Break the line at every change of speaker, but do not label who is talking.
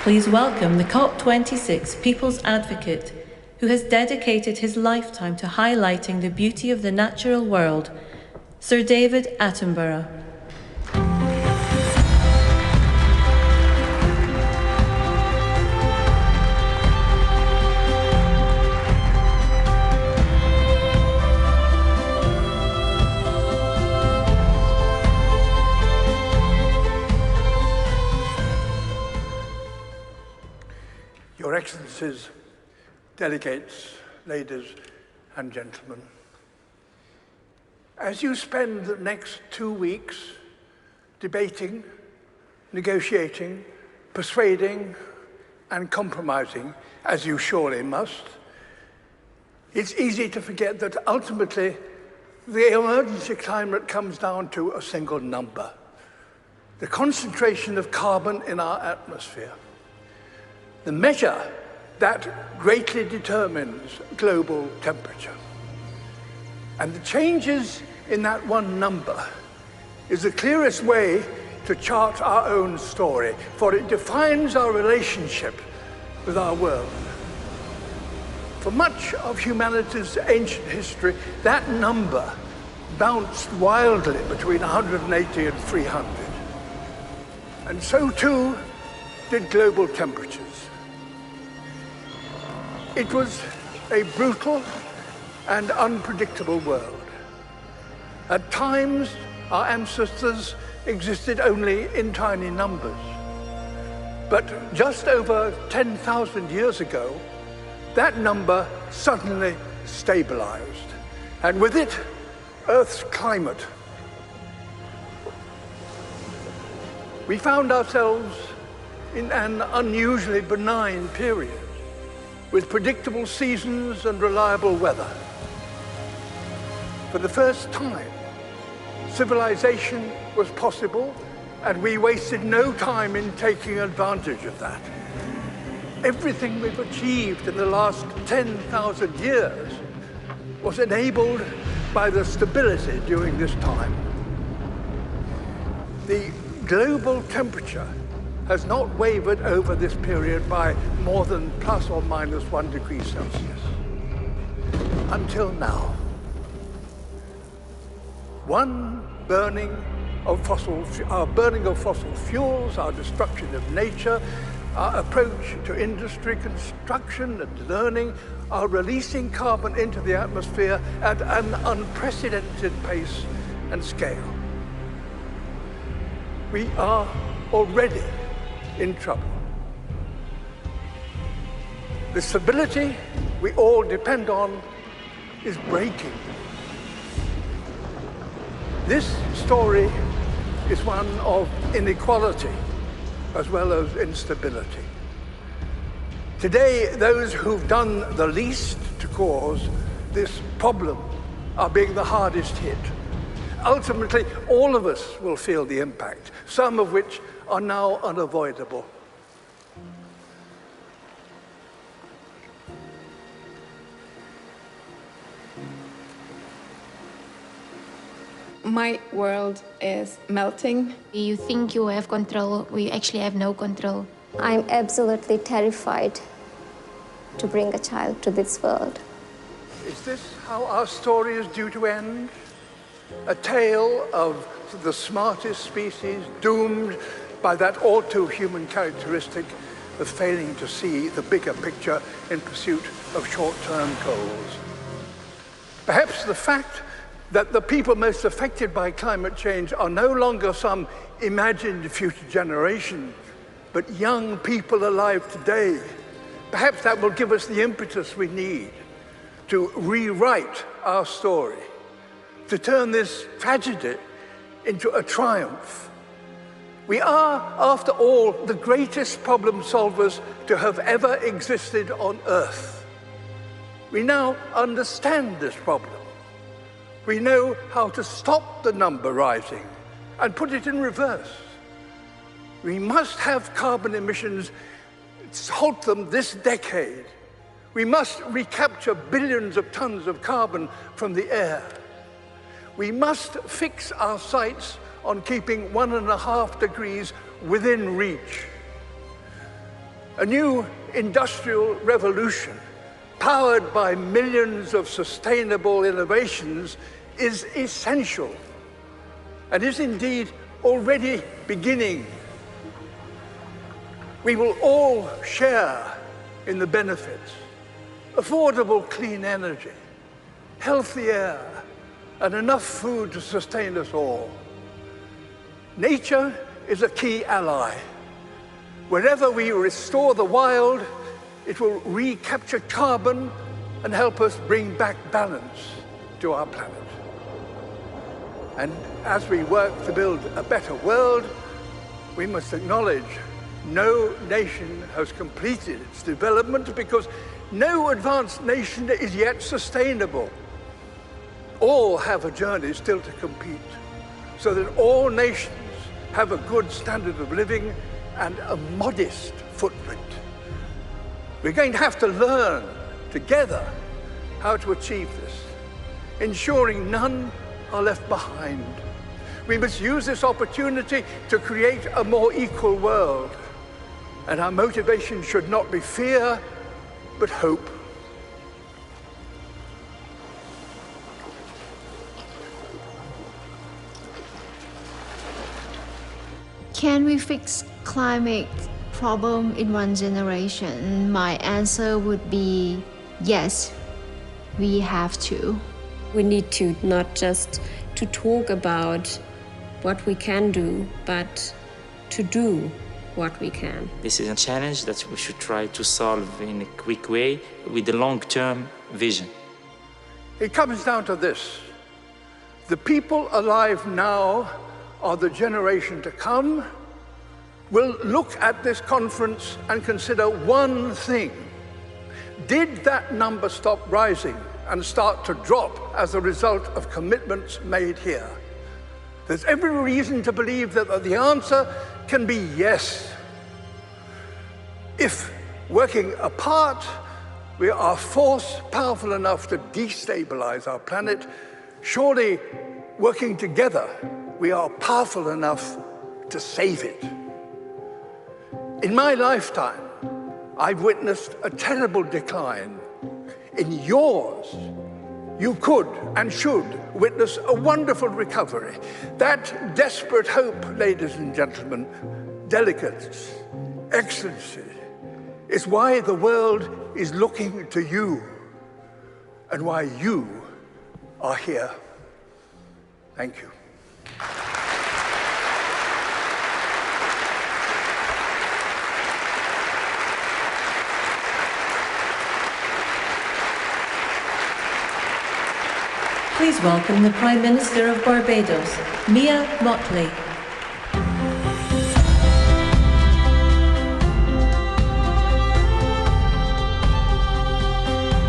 Please welcome the Cop26 People's Advocate, who has dedicated his lifetime to highlighting the beauty of the natural world, Sir David Attenborough.
Your Excellencies, delegates, ladies and gentlemen, as you spend the next 2 weeks debating, negotiating, persuading, and compromising, as you surely must, it's easy to forget that ultimately the emergency climate comes down to a single number: the concentration of carbon in our atmosphere. The measure that greatly determines global temperature. And the changes in that one number is the clearest way to chart our own story, for it defines our relationship with our world. For much of humanity's ancient history, that number bounced wildly between 180 and 300. And so too did global temperatures. It was a brutal and unpredictable world. At times, our ancestors existed only in tiny numbers. But just over 10,000 years ago, that number suddenly stabilized, and with it, Earth's climate. We found ourselves in an unusually benign period, with predictable seasons and reliable weather. For the first time, civilization was possible, and we wasted no time in taking advantage of that. Everything we've achieved in the last 10,000 years was enabled by the stability during this time. The global temperature has not wavered over this period by more than plus or minus 1 degree Celsius. Until now. Our burning of fossil fuels, our destruction of nature, our approach to industry, construction, and learning are releasing carbon into the atmosphere at an unprecedented pace and scale. We are already in trouble. The stability we all depend on is breaking. This story is one of inequality as well as instability. Today, those who've done the least to cause this problem are being the hardest hit. Ultimately, all of us will feel the impact, some of which are now unavoidable.
My world is melting.
You think you have control, we actually have no control.
I'm absolutely terrified to bring a child to this world.
Is this how our story is due to end? A tale of the smartest species doomed by that all-too-human characteristic of failing to see the bigger picture in pursuit of short-term goals. Perhaps the fact that the people most affected by climate change are no longer some imagined future generation, but young people alive today, perhaps that will give us the impetus we need to rewrite our story, to turn this tragedy into a triumph. We are, after all, the greatest problem solvers to have ever existed on Earth. We now understand this problem. We know how to stop the number rising and put it in reverse. We must have carbon emissions, halt them this decade. We must recapture billions of tons of carbon from the air. We must fix our sights on keeping 1.5 degrees within reach. A new industrial revolution, powered by millions of sustainable innovations, is essential and is indeed already beginning. We will all share in the benefits: affordable clean energy, healthy air, and enough food to sustain us all. Nature is a key ally. Wherever we restore the wild, it will recapture carbon and help us bring back balance to our planet. And as we work to build a better world, we must acknowledge no nation has completed its development, because no advanced nation is yet sustainable. All have a journey still to compete, so that all nations have a good standard of living and a modest footprint. We're going to have to learn together how to achieve this, ensuring none are left behind. We must use this opportunity to create a more equal world, and our motivation should not be fear, but hope.
Can we fix climate problem in one generation? My answer would be yes, we have to.
We need to not just to talk about what we can do, but to do what we can.
This is a challenge that we should try to solve in a quick way with a long-term vision.
It comes down to this: the people alive now are the generation to come. Will look at this conference and consider one thing: did that number stop rising and start to drop as a result of commitments made here? There's every reason to believe that the answer can be yes. If, working apart, we are a force powerful enough to destabilize our planet, surely, working together, we are powerful enough to save it. In my lifetime, I've witnessed a terrible decline. In yours, you could and should witness a wonderful recovery. That desperate hope, ladies and gentlemen, delegates, excellency, is why the world is looking to you and why you are here. Thank you.
Please welcome the Prime Minister of Barbados, Mia Mottley.